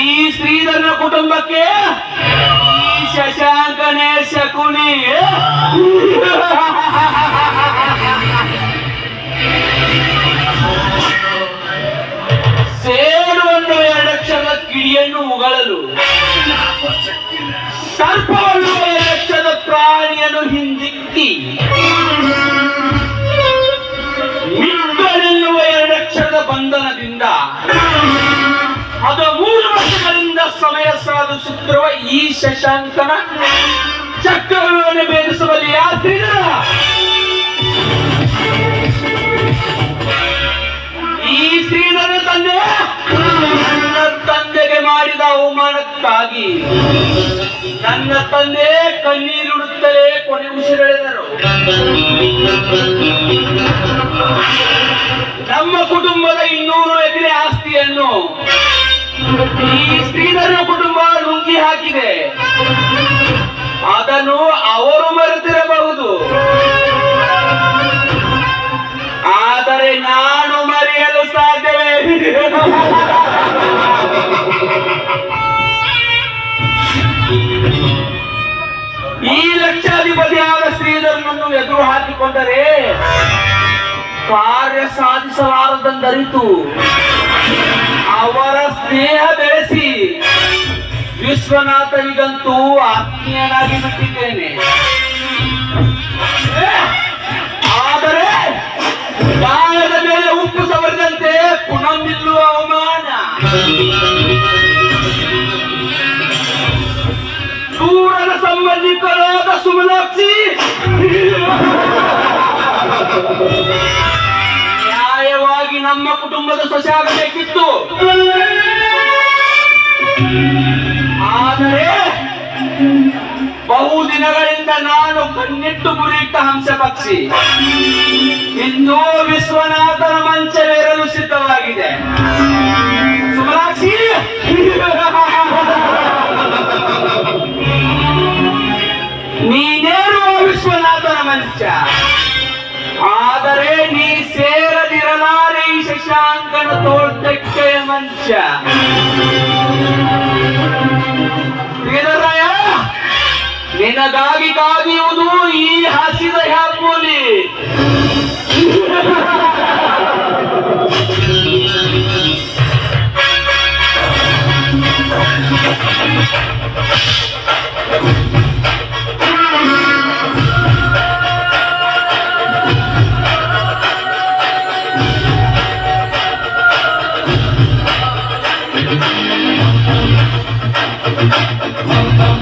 ಈ ಶ್ರೀಧರನ ಕುಟುಂಬಕ್ಕೆ ಈ ಶಶಾಂಕನೇ ಶಕುನಿ. ಸೇಡುವನ್ನು 2 ಅಕ್ಷರದ ಕಿಡಿಯನ್ನು ಉಗಳಲು, ಸರ್ಪವನ್ನು 2 ಅಕ್ಷರದ ಪ್ರಾಣಿಯನ್ನು ಹಿಂದಿಕ್ಕಿ, ಮಿಕ್ಕನೆನ್ನುವ 2 ಅಕ್ಷರದ ಬಂಧನದಿಂದ 13 ವರ್ಷಗಳಿಂದ ಸಮಯ ಸಾಧಿಸುತ್ತಿರುವ ಈ ಶಶಾಂಕನ ಚಕ್ರವನ್ನು ಭೇದಿಸುವಲ್ಲಿ ಆ ಶ್ರೀಧರ ಈ ಶ್ರೀಧರ ತಂದೆ ನನ್ನ ತಂದೆಗೆ ಮಾಡಿದ ಅವಮಾನಕ್ಕಾಗಿ ನನ್ನ ತಂದೆ ಕಣ್ಣೀರುಡುತ್ತಲೇ ಕೊನೆ ಉಸಿರೆಳೆದರು. ನಮ್ಮ ಕುಟುಂಬದ 200 ಎಕರೆ ಆಸ್ತಿಯನ್ನು ಈ ಶ್ರೀಧರ ಕುಟುಂಬ ನುಂಗಿ ಹಾಕಿದೆ. ಅದನ್ನು ಅವರು ಮರೆತಿರಬಹುದು, ಆದರೆ ನಾನು ಮರೆಯಲು ಸಾಧ್ಯವೇ? ಈ ಲಕ್ಷಾಧಿಪತಿಯಾದ ಶ್ರೀಧರನನ್ನು ಎದುರು ಹಾಕಿಕೊಂಡರೆ ಕಾರ್ಯ ಸಾಧಿಸಲಾರದೆಂದರಿತು ಅವರ ಸ್ನೇಹ ಬೆಳೆಸಿ ವಿಶ್ವನಾಥನಿಗಂತೂ ಆತ್ಮೀಯನಾಗಿ ಬಿಟ್ಟಿದ್ದೇನೆ. ಆದರೆ ಗಾಯದ ಮೇಲೆ ಉಪ್ಪು ಸವರಿದಂತೆ ಪುನಃ ನಿಲ್ಲುವ ಅವಮಾನ. ದೂರದ ಸಂಬಂಧಿಕರಾದ ಸುಮಲಾಕ್ಷಿ ನ್ಯಾಯವಾಗಿ ನಮ್ಮ ಕುಟುಂಬದ ಸೊಸೆ ಆಗಬೇಕಿತ್ತು. ಆದರೆ ಬಹುದಿನಗಳಿಂದ ನಾನು ಕಣ್ಣಿಟ್ಟು ಗುರಿಯಿಟ್ಟ ಹಂಸ ಪಕ್ಷಿ ಇನ್ನೂ ವಿಶ್ವನಾಥನ ಮಂಚವೇರಲು ಸಿದ್ಧವಾಗಿದೆ. ಸುಮಲಾಕ್ಷಿ, ನೀನೇರುವ ವಿಶ್ವನಾಥನ ಮಂಚ, ಆದರೆ ನೀ ಸೇರದಿರಲಾರೆ ಈ ಶಶಾಂಕನ ತೋಳ್ತೆಕ್ಕೆಯ ಮಂಚ. ಶ್ರೀಧರಾಯ, ನಿನಗಾಗಿ ಕಾದಿಯುವುದು ಈ ಹಸಿದ ಹೆಬ್ಬುಲಿ. Oh,